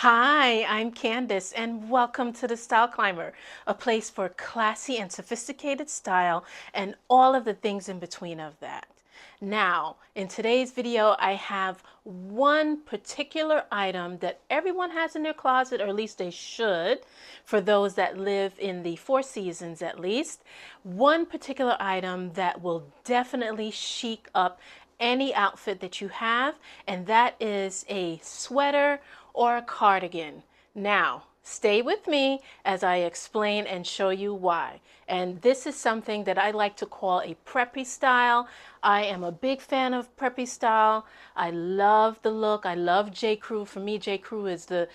Hi, I'm Candace, and welcome to the Style Climber, a place for classy and sophisticated style and all of the things in between of that. Now, in today's video, I have one particular item that everyone has in their closet, or at least they should, for those that live in the Four Seasons at least. One particular item that will definitely chic up any outfit that you have, and that is a sweater or a cardigan. Now, stay with me as I explain and show you why. And this is something that I like to call a preppy style. I am a big fan of preppy style. I love the look. I love J. Crew. For me, J. Crew is the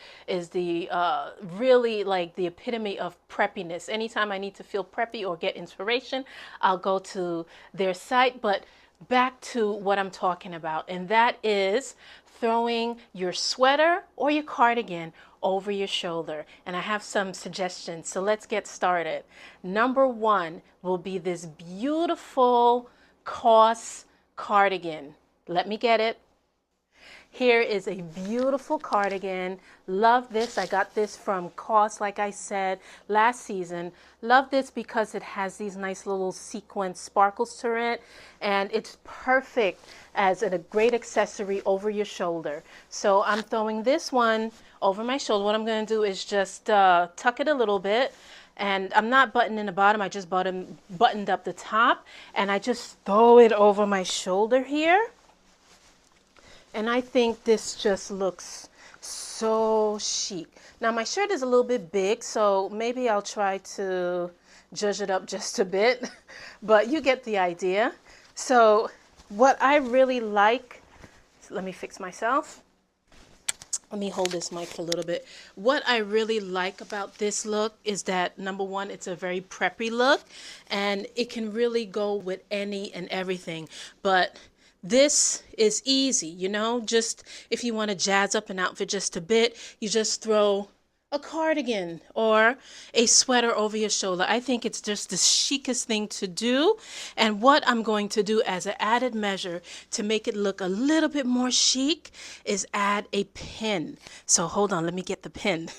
really like the epitome of preppiness. Anytime I need to feel preppy or get inspiration, I'll go to their site. But back to what I'm talking about, and that is throwing your sweater or your cardigan over your shoulder. And I have some suggestions, so let's get started. Number one will be this beautiful COS cardigan. Let me get it. Here is a beautiful cardigan. Love this. I got this from COS, like I said, last season. Love this because it has these nice little sequin sparkles to it. And it's perfect as a great accessory over your shoulder. So I'm throwing this one over my shoulder. What I'm going to do is just tuck it a little bit. And I'm not buttoning the bottom. I just buttoned up the top. And I just throw it over my shoulder here. And I think this just looks so chic. Now my shirt is a little bit big, so maybe I'll try to judge it up just a bit, but you get the idea. So what I really like, let me fix myself. Let me hold this mic for a little bit. What I really like about this look is that, number one, it's a very preppy look, and it can really go with any and everything. But this is easy, you know, just if you want to jazz up an outfit just a bit, you just throw a cardigan or a sweater over your shoulder. I think it's just the chicest thing to do. And what I'm going to do as an added measure to make it look a little bit more chic is add a pin. So hold on, let me get the pin.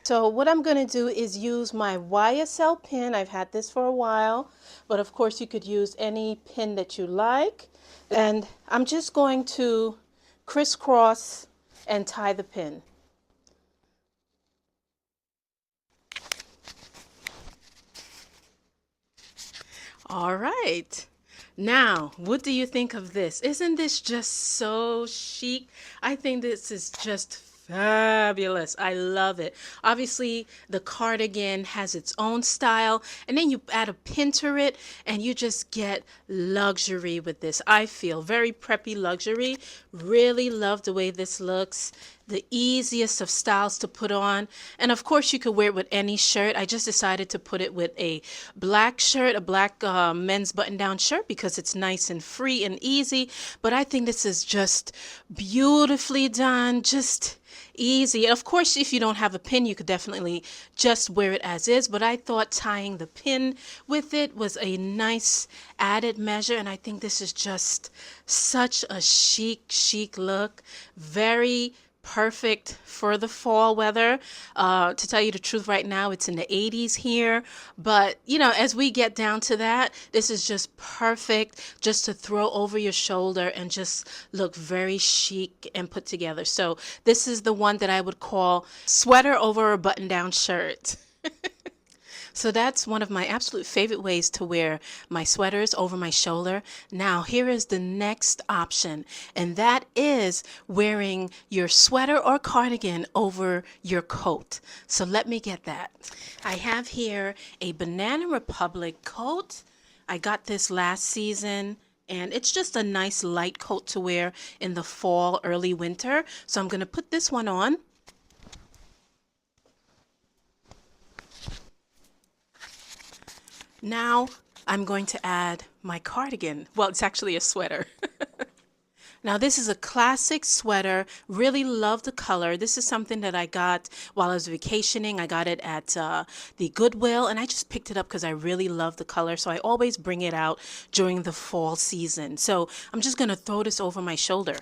So what I'm going to do is use my YSL pin. I've had this for a while, but of course you could use any pin that you like. And I'm just going to crisscross and tie the pin. All right. Now, what do you think of this? Isn't this just so chic? I think this is just fabulous. I love it. Obviously, the cardigan has its own style, and then you add a pin to it, and you just get luxury with this. I feel very preppy luxury. Really love the way this looks. The easiest of styles to put on, and of course you could wear it with any shirt. I just decided to put it with a black shirt, a black men's button-down shirt, because it's nice and free and easy. But I think this is just beautifully done, just easy. And of course, if you don't have a pin, you could definitely just wear it as is, but I thought tying the pin with it was a nice added measure, and I think this is just such a chic look. Very perfect for the fall weather. To tell you the truth, right now it's in the 80s here, but you know, as we get down to that, this is just perfect just to throw over your shoulder and just look very chic and put together. So this is the one that I would call sweater over a button-down shirt. So that's one of my absolute favorite ways to wear my sweaters over my shoulder. Now, here is the next option, and that is wearing your sweater or cardigan over your coat. So let me get that. I have here a Banana Republic coat. I got this last season. And it's just a nice light coat to wear in the fall, early winter. So I'm going to put this one on. Now I'm going to add my cardigan. Well, it's actually a sweater. Now this is a classic sweater. Really love the color. This is something that I got while I was vacationing. I got it at the Goodwill, and I just picked it up because I really love the color. So I always bring it out during the fall season. So I'm just going to throw this over my shoulder.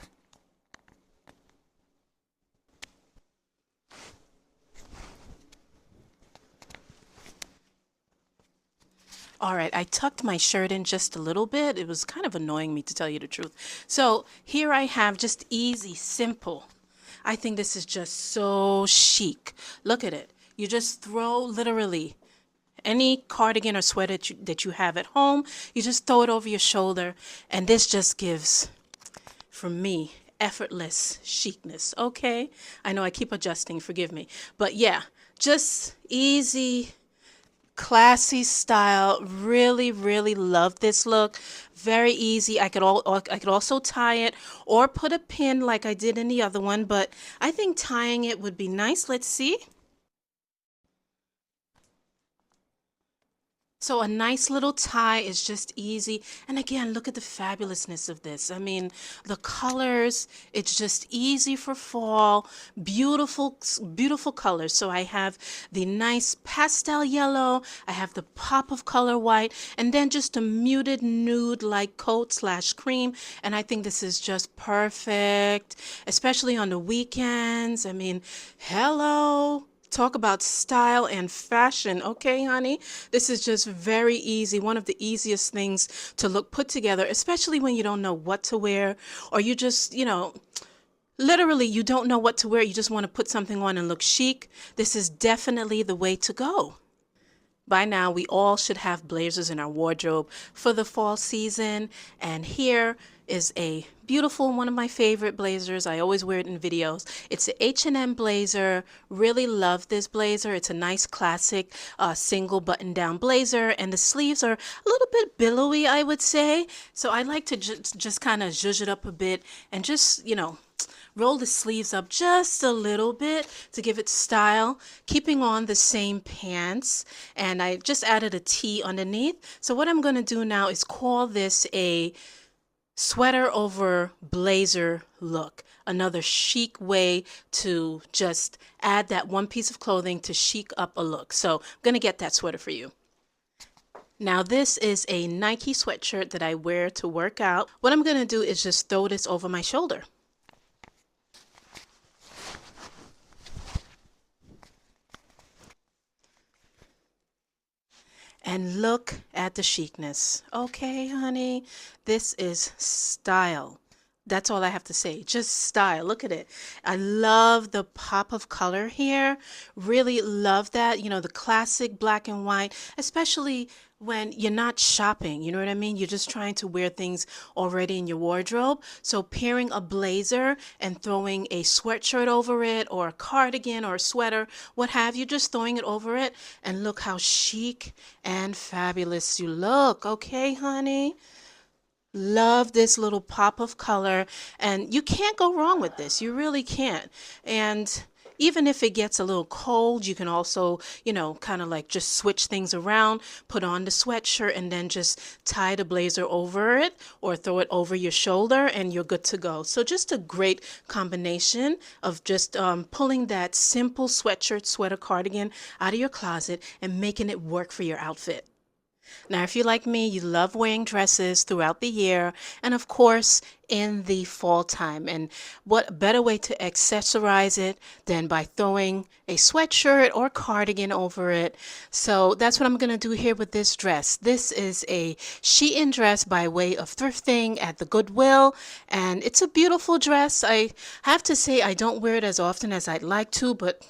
All right, I tucked my shirt in just a little bit. It was kind of annoying me to tell you the truth. So here I have just easy, simple. I think this is just so chic. Look at it. You just throw literally any cardigan or sweater that you have at home, you just throw it over your shoulder, and this just gives, from me, effortless chicness. Okay? I know I keep adjusting, forgive me. But yeah, just easy, classy style. Really, really love this look. Very easy. I could also tie it or put a pin like I did in the other one, but I think tying it would be nice. Let's see. So a nice little tie is just easy. And again, look at the fabulousness of this. I mean, the colors, it's just easy for fall. Beautiful, beautiful colors. So I have the nice pastel yellow. I have the pop of color white, and then just a muted nude like coat slash cream. And I think this is just perfect, especially on the weekends. I mean, hello. Talk about style and fashion. Okay, honey, this is just very easy. One of the easiest things to look put together, especially when you don't know what to wear, or you just, literally you don't know what to wear. You just want to put something on and look chic. This is definitely the way to go. By now, we all should have blazers in our wardrobe for the fall season. And here is a beautiful, one of my favorite blazers. I always wear it in videos. It's an H&M blazer. Really love this blazer. It's a nice classic single button down blazer. And the sleeves are a little bit billowy, I would say. So I like to just kind of zhuzh it up a bit and just, roll the sleeves up just a little bit to give it style, keeping on the same pants. And I just added a tee underneath. So what I'm going to do now is call this a sweater over blazer look. Another chic way to just add that one piece of clothing to chic up a look. So I'm going to get that sweater for you. Now this is a Nike sweatshirt that I wear to work out. What I'm going to do is just throw this over my shoulder. And look at the chicness. Okay, honey, this is style. That's all I have to say. Just style. Look at it. I love the pop of color here. Really love that. The classic black and white, especially when you're not shopping. You know what I mean? You're just trying to wear things already in your wardrobe. So pairing a blazer and throwing a sweatshirt over it, or a cardigan or a sweater, what have you, just throwing it over it, and look how chic and fabulous you look. Okay, honey? Love this little pop of color, and you can't go wrong with this. You really can't. And even if it gets a little cold, you can also, kind of like just switch things around, put on the sweatshirt, and then just tie the blazer over it or throw it over your shoulder, and you're good to go. So just a great combination of just pulling that simple sweatshirt, sweater, cardigan out of your closet and making it work for your outfit. Now, if you're like me, you love wearing dresses throughout the year and, of course, in the fall time. And what better way to accessorize it than by throwing a sweatshirt or cardigan over it? So that's what I'm going to do here with this dress. This is a shein dress by way of thrifting at the Goodwill, and it's a beautiful dress. I have to say I don't wear it as often as I'd like to, but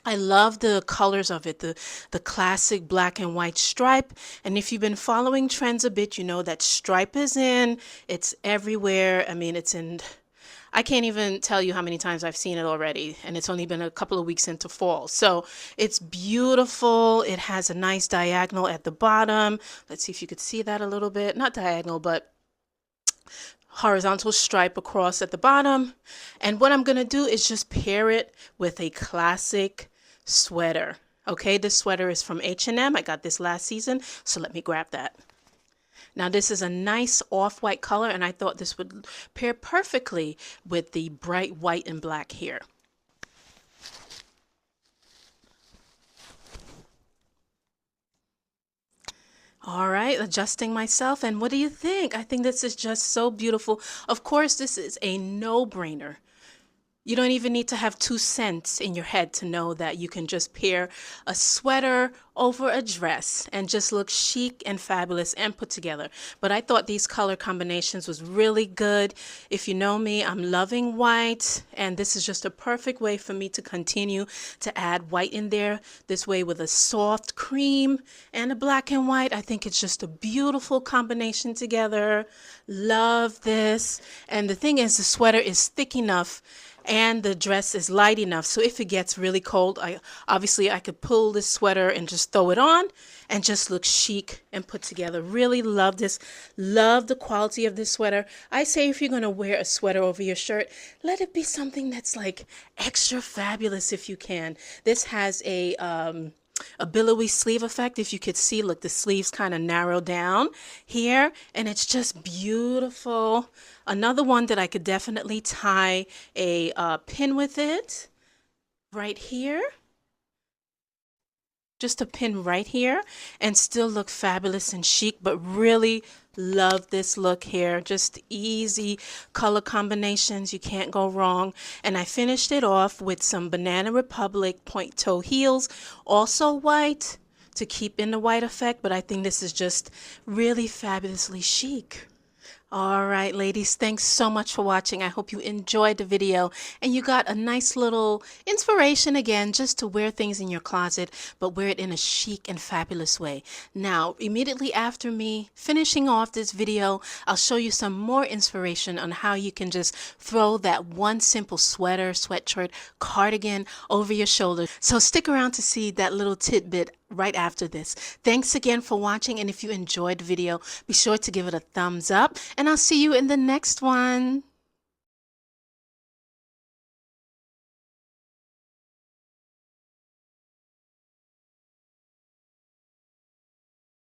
I love the colors of it, the classic black and white stripe. And if you've been following trends a bit, you know that stripe is in. It's everywhere. I mean, I can't even tell you how many times I've seen it already, and it's only been a couple of weeks into fall. So it's beautiful. It has a nice diagonal at the bottom. Let's see if you could see that a little bit. Not diagonal, but horizontal stripe across at the bottom. And what I'm going to do is just pair it with a classic sweater. Okay, this sweater is from H&M. I got this last season, so let me grab that. Now this is a nice off-white color, and I thought this would pair perfectly with the bright white and black here. All right, adjusting myself, and what do you think? I think this is just so beautiful. Of course, this is a no-brainer. You don't even need to have 2 cents in your head to know that you can just pair a sweater over a dress and just look chic and fabulous and put together. But I thought these color combinations was really good. If you know me, I'm loving white, and this is just a perfect way for me to continue to add white in there. This way with a soft cream and a black and white, I think it's just a beautiful combination together. Love this. And the thing is, the sweater is thick enough and the dress is light enough, so if it gets really cold, I could pull this sweater and just throw it on and just look chic and put together. Really love this. Love the quality of this sweater. I say if you're going to wear a sweater over your shirt, let it be something that's like extra fabulous if you can. This has a billowy sleeve effect. If you could see, look, the sleeves kind of narrow down here, and it's just beautiful. Another one that I could definitely tie a pin with it right here. Just a pin right here and still look fabulous and chic, but really love this look here. Just easy color combinations, you can't go wrong. And I finished it off with some Banana Republic point toe heels, also white, to keep in the white effect, but I think this is just really fabulously chic. All right, ladies, thanks so much for watching. I hope you enjoyed the video and you got a nice little inspiration again just to wear things in your closet, but wear it in a chic and fabulous way. Now, immediately after me finishing off this video, I'll show you some more inspiration on how you can just throw that one simple sweater, sweatshirt, cardigan over your shoulder. So stick around to see that little tidbit right after this. Thanks again for watching, and if you enjoyed the video, be sure to give it a thumbs up, and I'll see you in the next one.